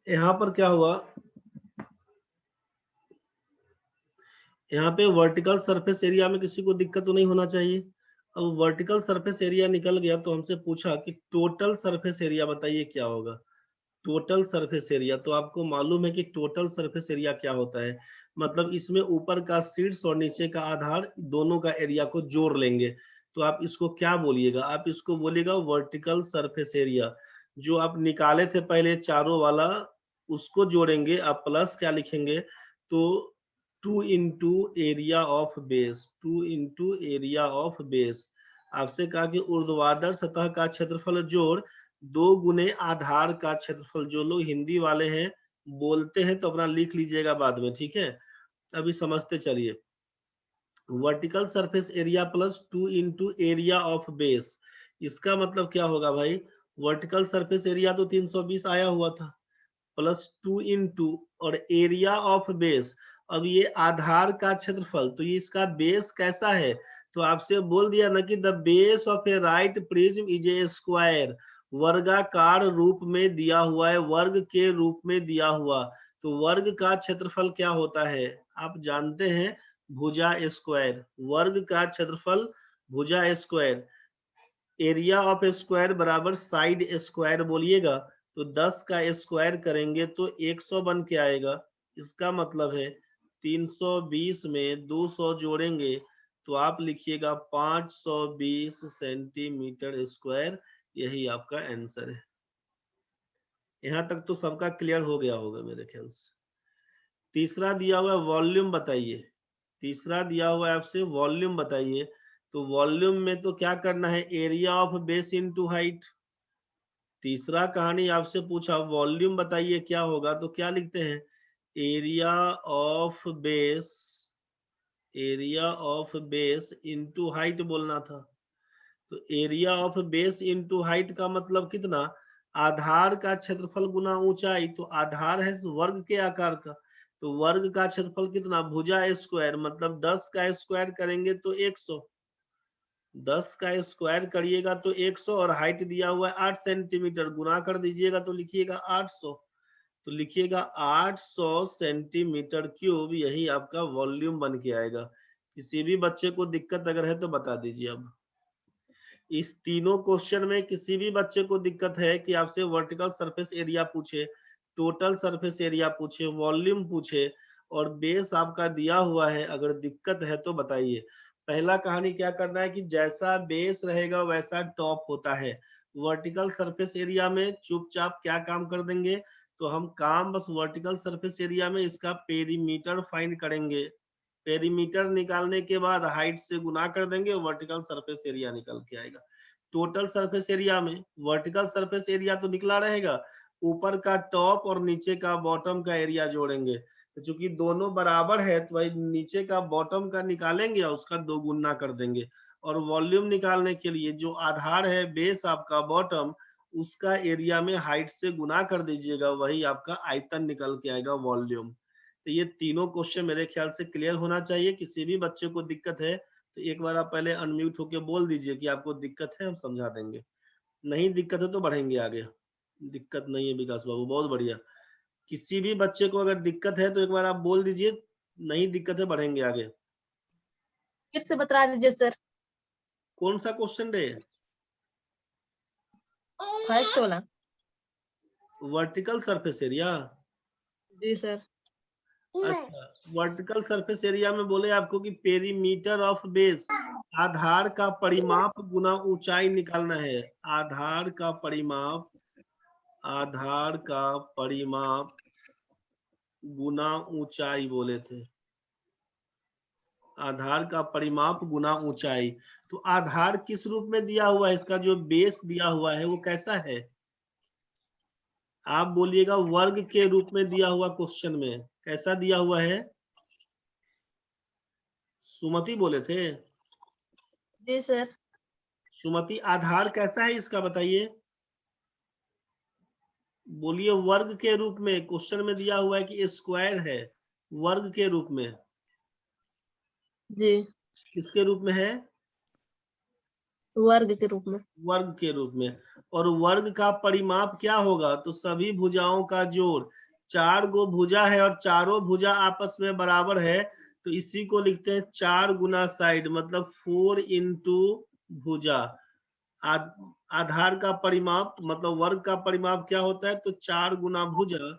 यहाँ पर क्या हुआ, यहाँ पे वर्टिकल सरफेस एरिया में किसी को दिक्कत तो नहीं होना चाहिए। अब वर्टिकल सरफेस एरिया निकल गया तो हमसे पूछा कि टोटल सरफेस एरिया बताइए क्या होगा। टोटल सरफेस एरिया, तो आपको मालूम है कि टोटल सरफेस एरिया क्या होता है, मतलब इसमें ऊपर का शीर्ष और नीचे का आधार दोनों का एरिया को जोड़ लेंगे। तो आप इसको क्या बोलिएगा, आप इसको बोलिएगा वर्टिकल सरफेस एरिया। जो आप निकाले थे पहले चारों वाला, उसको जोड़ेंगे, आप प्लस क्या लिखेंगे, तो 2 into area of base, 2 into area of base. आपसे कहा कि ऊर्ध्वाधर सतह का क्षेत्रफल जोड़ 2 गुने आधार का क्षेत्रफल। जो लोग हिंदी वाले हैं बोलते हैं तो अपना लिख लीजिएगा बाद में, ठीक है। अभी समझते चलिए, vertical surface area plus 2 into area of base. इसका मतलब क्या होगा भाई, वर्टिकल सरफेस एरिया तो 320 आया हुआ था, प्लस 2 इंटू और एरिया ऑफ बेस। अब ये आधार का क्षेत्रफल, तो ये इसका बेस कैसा है, तो आपसे बोल दिया ना कि the base of a right prism is A square, वर्गाकार रूप में दिया हुआ है, वर्ग के रूप में दिया हुआ। तो वर्ग का क्षेत्रफल क्या होता है, आप जानते हैं, भुजा स्क्वायर। वर्ग का क्षेत्रफल भुजा स्क्वायर। एरिया ऑफ स्क्वायर बराबर साइड स्क्वायर बोलिएगा, तो 10 का स्क्वायर करेंगे तो 100 बन के आएगा। इसका मतलब है 320 में 200 जोड़ेंगे तो आप लिखिएगा 520 सेंटीमीटर स्क्वायर। यही आपका आंसर है। यहाँ तक तो सबका क्लियर हो गया होगा मेरे ख्याल से। तीसरा दिया हुआ वॉल्यूम बताइए, तीसरा दिया हुआ है आपसे वॉल्यूम बताइए। तो वॉल्यूम में तो क्या करना है, area of base into height. तीसरा कहानी आपसे पूछा वॉल्यूम बताइए क्या होगा, तो क्या लिखते हैं, area of base, area of base into height बोलना था। तो area of base into height का मतलब कितना, आधार का क्षेत्रफल गुना ऊंचाई। तो आधार है वर्ग के आकार का, तो वर्ग का क्षेत्रफल कितना, भुजा स्क्वायर, मतलब 10 का स्क्वायर करेंगे तो 100, 10 का स्क्वायर करिएगा तो 100, और हाइट दिया हुआ है 8 सेंटीमीटर, गुना कर दीजिएगा तो लिखिएगा 800। तो लिखिएगा 800 सेंटीमीटर क्यूब, यही आपका वॉल्यूम बन के आएगा। किसी भी बच्चे को दिक्कत अगर है तो बता दीजिए। अब इस तीनों क्वेश्चन में किसी भी बच्चे को दिक्कत है कि आपसे वर्टिकल सरफेस एरिया पूछे, टोटल सरफेस एरिया पूछे, वॉल्यूम पूछे और बेस आपका दिया हुआ है, अगर दिक्कत है तो बताइए। पहला कहानी क्या करना है कि जैसा बेस रहेगा वैसा टॉप होता है। वर्टिकल सरफेस एरिया में चुपचाप क्या काम कर देंगे, तो हम काम बस वर्टिकल सरफेस एरिया में इसका पेरीमीटर फाइंड करेंगे। पेरीमीटर निकालने के बाद हाइट से गुना कर देंगे, वर्टिकल सरफेस एरिया निकल के आएगा। टोटल सरफेस एरिया में वर्टिकल सरफेस एरिया तो निकला रहेगा, ऊपर का टॉप और नीचे का बॉटम का एरिया जोड़ेंगे। तो चूंकि दोनों बराबर है तो भाई नीचे का बॉटम का निकालेंगे और उसका 2 गुना कर देंगे। और वॉल्यूम निकालने के लिए जो आधार है बेस आपका बॉटम, उसका एरिया में हाइट से गुना कर दीजिएगा, वही आपका आयतन निकल के आएगा वॉल्यूम। तो ये तीनों क्वेश्चन मेरे ख्याल से क्लियर होना चाहिए। किसी भी बच्चे को दिक्कत है तो एक बार आप पहले अनम्यूट होके बोल दीजिए कि आपको दिक्कत है, हम समझा देंगे। नहीं दिक्कत है तो बढ़ेंगे आगे। दिक्कत नहीं है विकास बाबू, बहुत बढ़िया। किसी भी बच्चे को अगर दिक्कत है तो एक बार आप बोल दीजिए, नहीं दिक्कत है बढ़ेंगे आगे। फिर से बता दीजिए सर। कौन सा क्वेश्चन रे, फर्स्ट वाला। Vertical surface area. जी सर। अच्छा, वर्टिकल सरफेस एरिया में बोले आपको कि पेरीमीटर ऑफ बेस, आधार का परिमाप गुना ऊंचाई निकालना है। आधार का परिमाप, आधार का परिमाप गुना ऊंचाई बोले थे। आधार का परिमाप गुना ऊंचाई। तो आधार किस रूप में दिया हुआ है, इसका जो बेस दिया हुआ है वो कैसा है, आप बोलिएगा वर्ग के रूप में दिया हुआ। क्वेश्चन में कैसा दिया हुआ है, सुमति बोले थे। जी सर। सुमति आधार कैसा है इसका बताइए, बोलिए। वर्ग के रूप में क्वेश्चन में दिया हुआ है कि स्क्वायर है, वर्ग के रूप में। जी। किसके रूप में है, वर्ग के रूप में। वर्ग के रूप में। और वर्ग का परिमाप क्या होगा? तो सभी भुजाओं का जोड़। 4 गो भुजा है और चारों भुजा आपस में बराबर है, तो इसी को लिखते हैं 4 गुना साइड, मतलब 4 इंटू भुजा। आधार का परिमाप मतलब वर्ग का परिमाप क्या होता है? तो 4 गुना भुजा,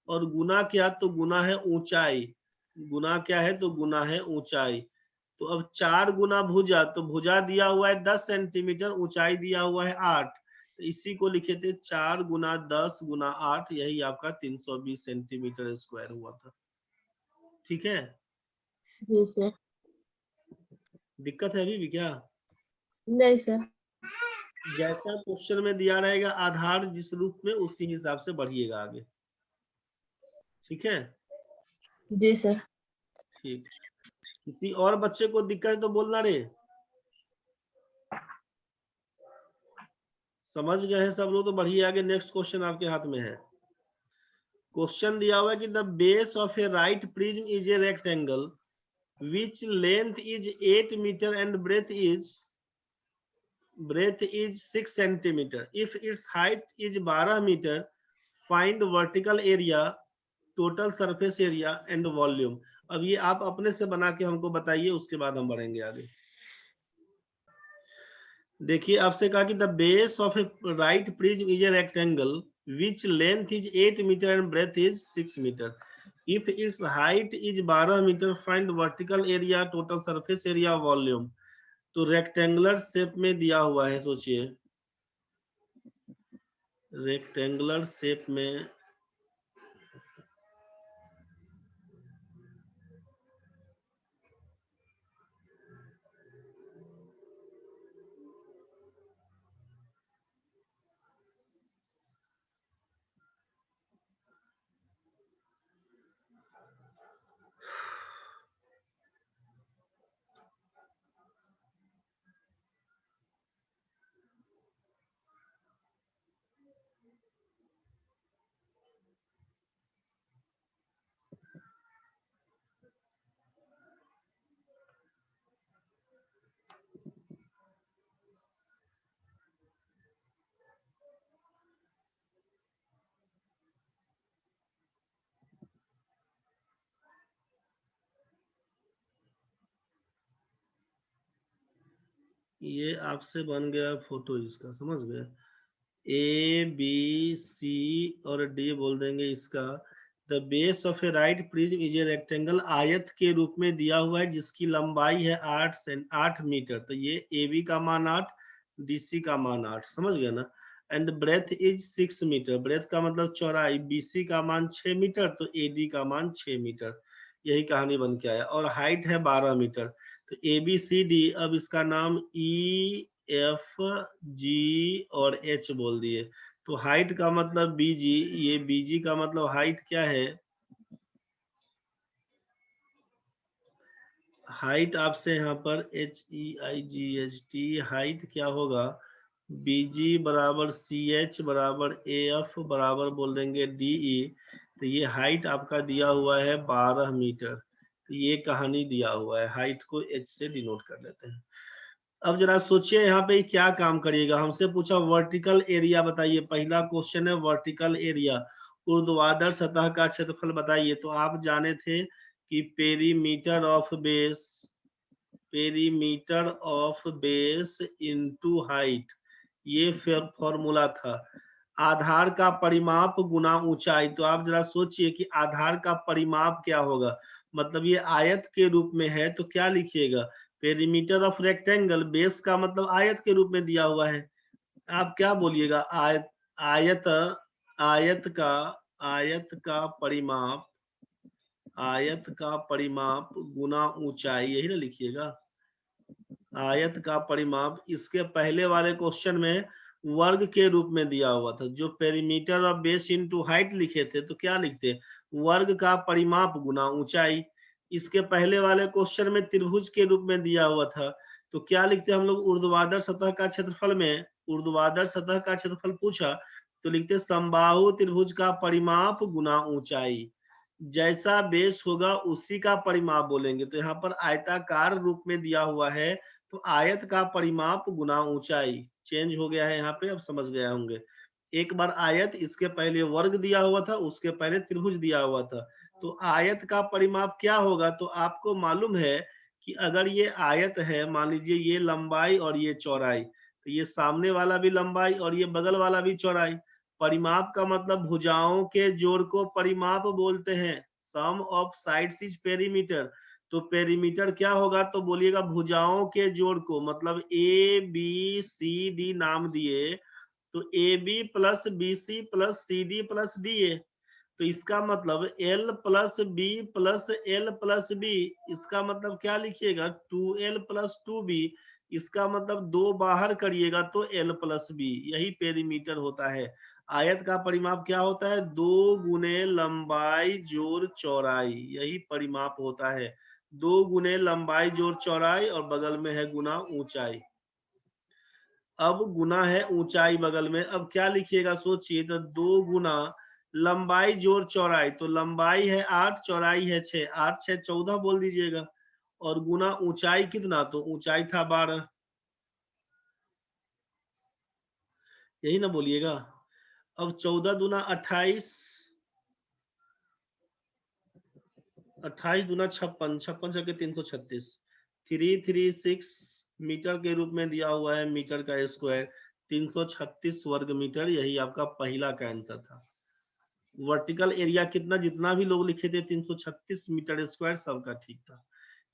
और गुना क्या? तो गुना है ऊंचाई। गुना क्या है? तो गुना है ऊंचाई। तो अब 4 गुना भुजा, तो भुजा दिया हुआ है 10 सेंटीमीटर, ऊंचाई दिया हुआ है 8, तो इसी को लिखे थे 4 गुना 10 गुना 8, यही आपका 320 सेंटीमीटर स्क्वायर हुआ था। ठीक है, जी सर। दिक्कत है अभी भी क्या? नहीं सर। जैसा क्वेश्चन में दिया रहेगा आधार जिस रूप में, उसी हिसाब से बढ़िएगा आगे। ठीक है, जी सर। ठीक। किसी और बच्चे को दिक्कत है तो बोलना रे। समझ गए हैं सब लोग तो बढ़िया। आगे नेक्स्ट क्वेश्चन आपके हाथ में है। क्वेश्चन दिया हुआ है कि the base of a right prism is a rectangle which length is 8 meter and breadth is 6 centimeter. If its height is 12 meter, find vertical area, total surface area and volume. अब ये आप अपने से बना के हमको बताइए, उसके बाद हम बढ़ेंगे आगे। देखिए आपसे कहा कि the base of a right prism is a rectangle which length is 8 metre and breadth is 6 metre. If its height is 12 metre, find vertical area, total surface area, volume. तो रेक्टेंगुलर शेप में दिया हुआ है, सोचिए rectangular shape में ये आपसे बन गया फोटो इसका, समझ गए? ए बी सी और डी बोल देंगे इसका। The base of a right prism is a rectangle, आयत के रूप में दिया हुआ है जिसकी लंबाई है 8 मीटर, तो ये ए बी का मान 8, डी सी का मान 8, समझ गए ना? And breadth is 6 metre, breadth का मतलब चौड़ाई, बी सी का मान 6 मीटर, तो ए डी का मान 6 मीटर। यही कहानी बन के आया। और हाइट है 12 मीटर। तो ए बी सी डी, अब इसका नाम ई एफ जी और एच बोल दिए। तो हाइट का मतलब बीजी, ये बीजी का मतलब हाइट क्या है? हाइट आपसे यहाँ पर HEIGHT, हाइट क्या होगा? बीजी बराबर CH बराबर AF बराबर बोल देंगे DE। तो ये हाइट आपका दिया हुआ है 12 मीटर। तो ये कहानी दिया हुआ है, हाइट को H से डिनोट कर लेते हैं। अब जरा सोचिए यहाँ पे क्या काम करिएगा। हमसे पूछा वर्टिकल एरिया बताइए, पहला क्वेश्चन है वर्टिकल एरिया। ऊर्ध्वाधर सतह का क्षेत्रफल बताइए। तो आप जाने थे कि perimeter of base into height, ये फॉर्मूला था। आधार का परिमाप गुना ऊंचाई। तो आप जरा सोचिए कि आधार का परिमाप क्या होगा। मतलब ये आयत के रूप में है, तो क्या लिखिएगा? पेरीमीटर ऑफ रेक्टेंगल, बेस का मतलब आयत के रूप में दिया हुआ है। आप क्या बोलिएगा? आयत, आयत, आयत का परिमाप, आयत का परिमाप गुना ऊंचाई, यही ना लिखिएगा? आयत का परिमाप। इसके पहले वाले क्वेश्चन में वर्ग के रूप में दिया हुआ था। जो perimeter of base into height लिखे थे, तो क्या लिखते? वर्ग का परिमाप गुना ऊंचाई। इसके पहले वाले क्वेश्चन में त्रिभुज के रूप में दिया हुआ था, तो क्या लिखते हम लोग? ऊर्ध्वाधर सतह का क्षेत्रफल में, ऊर्ध्वाधर सतह का क्षेत्रफल पूछा तो लिखते समबाहु त्रिभुज का परिमाप गुना ऊंचाई। जैसा बेस होगा उसी का परिमाप बोलेंगे। तो यहाँ पर आयताकार रूप में दिया हुआ है, तो आयत का परिमाप गुना ऊंचाई चेंज हो गया है यहाँ पे, अब समझ गए होंगे। एक बार आयत, इसके पहले वर्ग दिया हुआ था, उसके पहले त्रिभुज दिया हुआ था। तो आयत का परिमाप क्या होगा, तो आपको मालूम है कि अगर ये आयत है, मान लीजिए ये लंबाई और ये चौड़ाई, तो ये सामने वाला भी लंबाई और ये बगल वाला भी चौड़ाई। परिमाप का मतलब भुजाओं के जोड़ को परिमाप बोलते हैं। सम ऑफ साइड्स इज पेरीमीटर। तो पेरीमीटर क्या होगा, तो बोलिएगा भुजाओं के जोड़ को, मतलब ए बी सी डी नाम दिए, तो A B plus B C plus C D plus D A. तो इसका मतलब L plus B plus L plus B, इसका मतलब क्या लिखिएगा, 2l प्लस 2b। इसका मतलब दो बाहर करिएगा तो l प्लस बी, यही पेरीमीटर होता है। आयत का परिमाप क्या होता है, 2 गुने लंबाई जोड़ चौड़ाई, यही परिमाप होता है। 2 गुने लंबाई जोड़ चौड़ाई और बगल में है गुना ऊंचाई। अब गुना है ऊंचाई बगल में, अब क्या लिखिएगा सोचिए, तो 2 गुना लंबाई जोड़ चौड़ाई, तो लंबाई है 8, चौड़ाई है 6, 8 6 14 बोल दीजिएगा। और गुना ऊंचाई कितना, तो ऊंचाई था 12, यही ना बोलिएगा। अब 14 दूना 28, 28 दूना 56, 56 छके 336, 336 मीटर के रूप में दिया हुआ है, मीटर का स्क्वायर 336 वर्ग मीटर, यही आपका पहला का आंसर था। वर्टिकल एरिया कितना, जितना भी लोग लिखे थे 336 मीटर स्क्वायर, सबका ठीक था।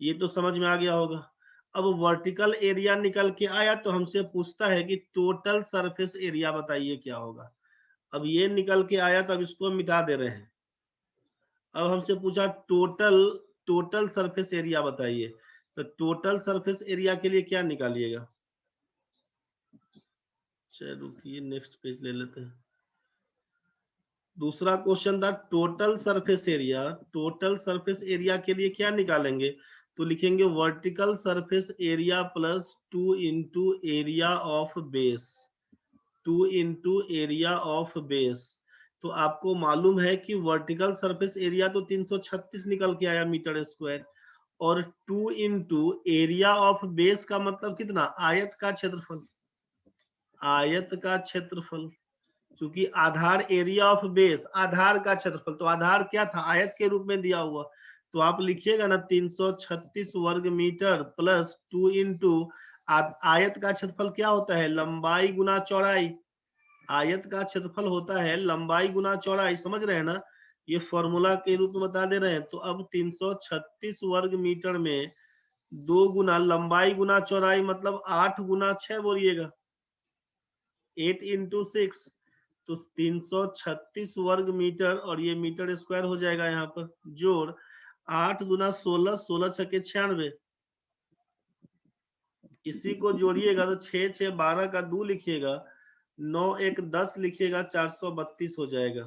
ये तो समझ में आ गया होगा। अब वर्टिकल एरिया निकल के आया तो हमसे पूछता है कि टोटल सरफेस एरिया बताइए क्या होगा। अब ये निकल के आया तो अब इसको मिटा दे रहे हैं। अब हमसे पूछा टोटल सरफेस एरिया बताइए, तो टोटल सरफेस एरिया के लिए क्या निकालिएगा। चलो रुकिए, नेक्स्ट पेज ले लेते हैं। दूसरा क्वेश्चन था total surface area. Total surface area के लिए क्या निकालेंगे, तो लिखेंगे vertical surface area plus 2 into area of base, 2 into area of base. तो आपको मालूम है कि वर्टिकल सरफेस एरिया तो 336 निकल के आया मीटर स्क्वायर, और 2 इंटू एरिया ऑफ बेस का मतलब कितना, आयत का क्षेत्रफल, आयत का क्षेत्रफल। क्योंकि आधार एरिया ऑफ बेस, आधार का क्षेत्रफल, तो आधार क्या था, आयत के रूप में दिया हुआ। तो आप लिखिएगा ना 336 वर्ग मीटर प्लस 2 इंटू आयत का क्षेत्रफल क्या होता है, लंबाई गुना चौड़ाई। आयत का क्षेत्रफल होता है लंबाई गुना चौड़ाई, समझ रहे हैं ना, ये फॉर्मूला के रूप में बता दे रहे हैं। तो अब 336 वर्ग मीटर में 2 गुना लंबाई गुना चौड़ाई, मतलब 8 गुना 6 बोलिएगा, 8 इंटू 6, तो 336 वर्ग मीटर, और ये मीटर स्क्वायर हो जाएगा यहाँ पर, जोड़ 8 गुना 16, 16 छके 96, इसी को जोड़िएगा तो 6 6 12 का 2 लिखिएगा, 9 1 10 लिखिएगा, 432 हो जाएगा।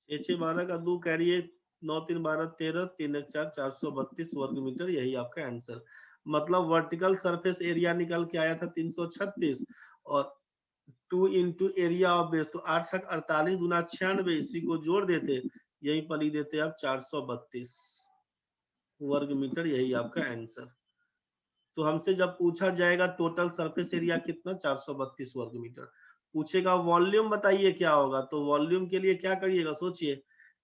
6 6 12 का 2 करिए, 9 3 12 13, 3 1 4, 432 वर्ग मीटर, यही आपका आंसर। मतलब वर्टिकल सरफेस एरिया निकल के आया था 336, और 2 इंटू एरिया ऑफ बेस, तो 8 7 48 गुना 96, इसी को जोड़ देते, यही पर लिख देते आप 432 वर्ग मीटर, यही आपका आंसर। तो हमसे जब पूछा जाएगा टोटल सरफेस एरिया कितना, 432 वर्ग मीटर। पूछेगा वॉल्यूम बताइए क्या होगा, तो वॉल्यूम के लिए क्या करिएगा सोचिए।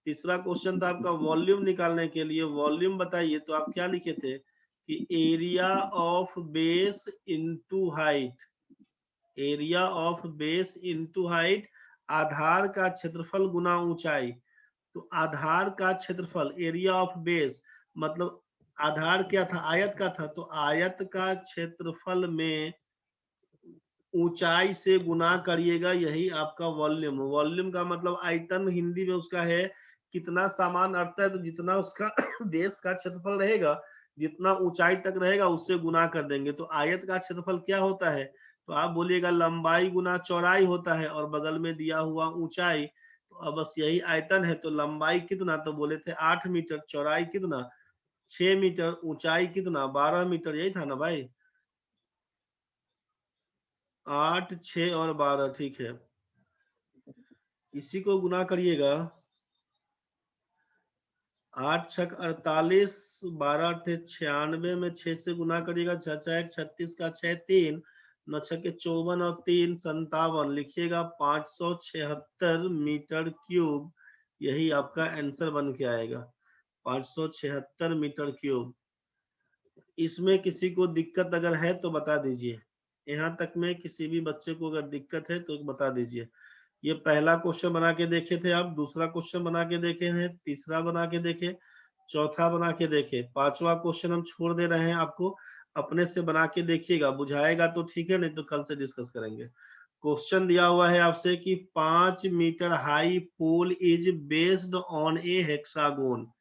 तीसरा क्वेश्चन था आपका वॉल्यूम निकालने के लिए, वॉल्यूम बताइए, तो आप क्या लिखे थे कि area of base into height, area of base into height, आधार का क्षेत्रफल गुना ऊंचाई। तो आधार का क्षेत्रफल, एरिया ऑफ बेस, मतलब आधार क्या था, आयत का था, तो आयत का क्षेत्रफल में ऊंचाई से गुना करिएगा, यही आपका वॉल्यूम। वॉल्यूम का मतलब आयतन हिंदी में उसका है कितना सामान अटता है, तो जितना उसका बेस का क्षेत्रफल रहेगा, जितना ऊंचाई तक रहेगा, उससे गुना कर देंगे। तो आयत का क्षेत्रफल क्या होता है, तो आप बोलिएगा लंबाई गुना चौड़ाई होता है, और बगल में दिया हुआ ऊंचाई। तो अब बस यही आयतन है, तो लंबाई कितना, तो बोले थे 8 मीटर, चौड़ाई कितना 6 मीटर, ऊंचाई कितना 12 मीटर, यही था ना भाई। 8 6 और 12, ठीक है, इसी को गुना करिएगा 8 छक 48, 12 अठे 96 में 6 से गुना करिएगा, 6 6 36 का 6 3, 9 छके 54 और 3 57, लिखिएगा 576 मीटर क्यूब। यही आपका आंसर बन के आएगा 576 मीटर क्यूब। इसमें किसी को दिक्कत अगर है तो बता दीजिए, यहाँ तक में किसी भी बच्चे को अगर दिक्कत है तो बता दीजिए। ये पहला क्वेश्चन बना के देखे थे आप, दूसरा क्वेश्चन बना के देखे हैं, तीसरा बना के देखे, चौथा बना के देखे, पांचवा क्वेश्चन हम छोड़ दे रहे हैं आपको, अपने से बना के देखिएगा, बुझाएगा तो ठीक है, नहीं तो कल से डिस्कस करेंगे। क्वेश्चन दिया हुआ है आपसे कि 5 metre high pole is based on a hexagon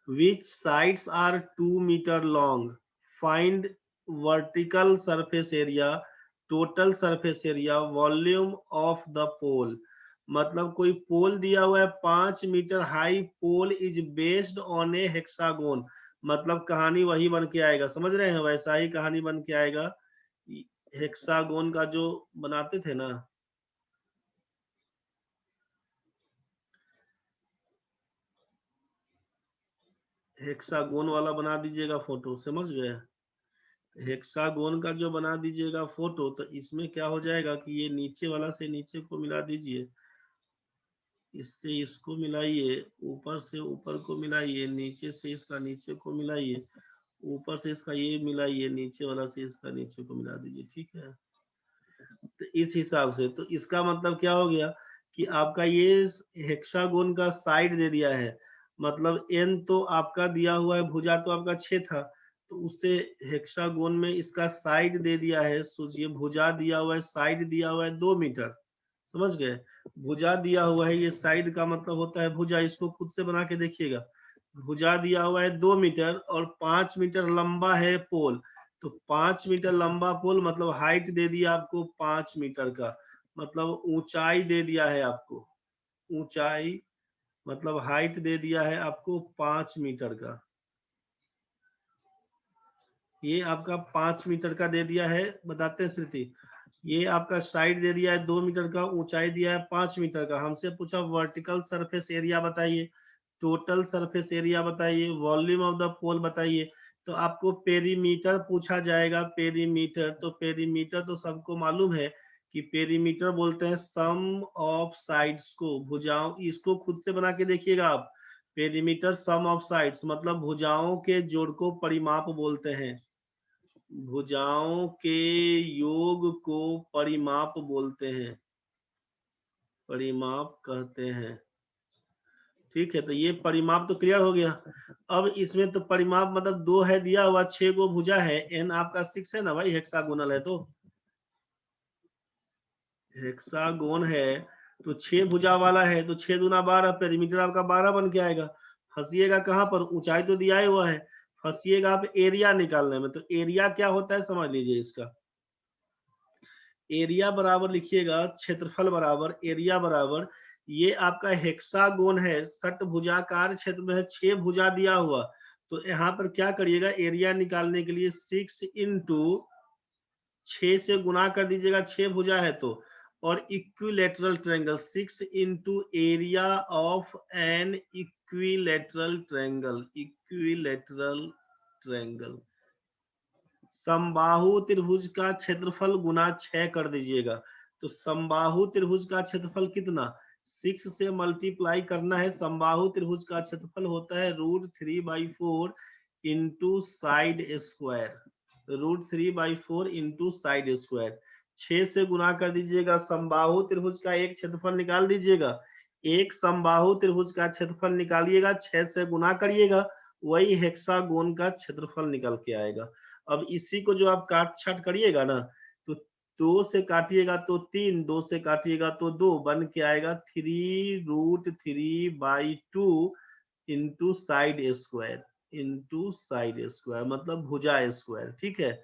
which sides are 2 meter long. Find vertical surface area, total surface area, volume of the pole. मतलब कोई पोल दिया हुआ है 5 metre high, pole is based on a hexagon, मतलब कहानी वही बन के आएगा, समझ रहे हैं, वैसा ही कहानी बन के आएगा। हेक्सागोन का जो बनाते थे ना, हेक्सागोन वाला बना दीजिएगा फोटो, समझ गए। हेक्सागोन का जो बना दीजिएगा फोटो, तो इसमें क्या हो जाएगा कि ये नीचे वाला से नीचे को मिला दीजिए, इससे इसको मिलाइए, ऊपर से ऊपर को मिलाइए, नीचे से इसका नीचे को मिलाइए, ऊपर से इसका ये मिलाइए, नीचे वाला से इसका नीचे को मिला दीजिए, ठीक है। तो इस हिसाब से, तो इसका मतलब क्या हो गया कि आपका ये हेक्सागोन का साइड दे दिया है, मतलब एन तो आपका दिया हुआ है, भुजा तो आपका 6 था, तो उससे हेक्सागोन में इसका साइड दे दिया है, सोचिए भुजा दिया हुआ है, साइड दिया हुआ है 2 मीटर, समझ गए। भुजा दिया हुआ है, ये साइड का मतलब होता है भुजा, इसको खुद से बना के देखिएगा। भुजा दिया हुआ है 2 मीटर और 5 मीटर लंबा है पोल, तो 5 मीटर लंबा पोल मतलब हाइट दे दिया आपको 5 मीटर का, मतलब ऊंचाई दे दिया है आपको, ऊंचाई मतलब हाइट दे दिया है आपको 5 मीटर का, ये आपका 5 मीटर का दे दिया है, बताते हैं स्मृति। ये आपका साइड दे दिया है 2 मीटर का, ऊंचाई दिया है 5 मीटर का, हमसे पूछा वर्टिकल सरफेस एरिया बताइए, टोटल सरफेस एरिया बताइए, वॉल्यूम ऑफ द पोल बताइए। तो आपको पेरीमीटर पूछा जाएगा, पेरीमीटर, तो पेरीमीटर तो सबको मालूम है कि पेरीमीटर बोलते हैं सम ऑफ साइड्स को, भुजाओं, इसको खुद से बना के देखिएगा आप। पेरीमीटर सम ऑफ साइड्स मतलब भुजाओं के जोड़ को परिमाप बोलते हैं, भुजाओं के योग को परिमाप बोलते हैं, परिमाप कहते हैं, ठीक है। तो ये परिमाप तो क्लियर हो गया। अब इसमें तो परिमाप मतलब 2 है दिया हुआ, 6 गो भुजा है, एन आपका 6 है ना भाई, हेक्सागोनल है, तो हेक्सागोन है तो 6 भुजा वाला है, तो 6 दूना 12, पेरीमीटर आपका 12 बन के आएगा। फंसिएगा कहां पर, ऊंचाई तो दिया ही हुआ है, फंसिएगा आप एरिया निकालने में। तो एरिया क्या होता है समझ लीजिए, इसका एरिया बराबर लिखिएगा, क्षेत्रफल बराबर एरिया बराबर, ये आपका हेक्सागोन है, षटभुजाकार क्षेत्र में है, 6 भुजा दिया हुआ, तो यहाँ पर क्या करिएगा, एरिया निकालने के लिए 6 इंटू 6 से गुना कर दीजिएगा, 6 भुजा है तो, और equilateral triangle 6 into area of an equilateral triangle, equilateral triangle, समबाहु त्रिभुज का क्षेत्रफल गुना 6 कर दीजिएगा। तो समबाहु त्रिभुज का क्षेत्रफल कितना, 6 से मल्टीप्लाई करना है, समबाहु त्रिभुज का क्षेत्रफल होता है √3/4 into side square, √3/4 into side square. 6 से गुना कर दीजिएगा, समबाहु त्रिभुज का एक क्षेत्रफल निकाल दीजिएगा, एक समबाहु त्रिभुज का क्षेत्रफल निकालिएगा, 6 से गुना करिएगा, वही हेक्सागोन का क्षेत्रफल निकल के आएगा। अब इसी को जो आप काट छाट करिएगा ना, तो 2 से काटिएगा तो 3, 2 से काटिएगा तो 2, बन के आएगा 3√3/2 into side square, into side square मतलब भुजा स्क्वायर, ठीक है।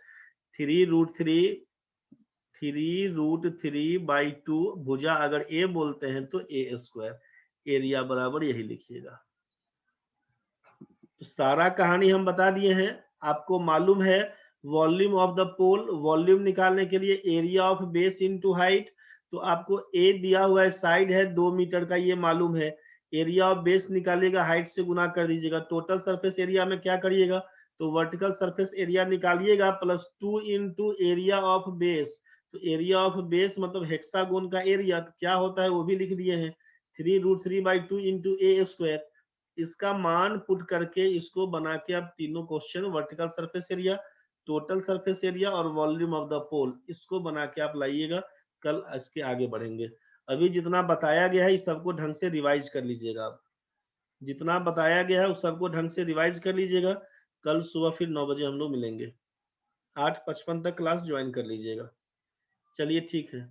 3√3/2 भुजा अगर ए बोलते हैं तो ए स्क्वायर, एरिया बराबर यही लिखिएगा। तो सारा कहानी हम बता दिए हैं, आपको मालूम है volume of the pole, volume निकालने के लिए area of base into height, तो आपको ए दिया हुआ है, साइड है 2 मीटर का, ये मालूम है, एरिया ऑफ बेस निकालिएगा, हाइट से गुना कर दीजिएगा। टोटल सरफेस एरिया में क्या करिएगा, तो वर्टिकल सरफेस एरिया निकालिएगा plus 2 into area of base. तो एरिया ऑफ बेस मतलब हेक्सागोन का एरिया, तो क्या होता है वो भी लिख दिए हैं, 3√3/2 इंटू ए स्क्वायर। इसका मान पुट करके इसको बना के आप तीनों question, vertical surface area, total surface area और वॉल्यूम ऑफ द पोल, इसको बना के आप लाइएगा। कल इसके आगे बढ़ेंगे। अभी जितना बताया गया है इस सबको ढंग से रिवाइज कर लीजिएगा आप। जितना बताया गया है उस सबको ढंग से रिवाइज कर लीजिएगा। कल सुबह फिर 9 बजे हम लोग मिलेंगे। 8:55 तक क्लास ज्वाइन कर लीजिएगा। चलिए ठीक है।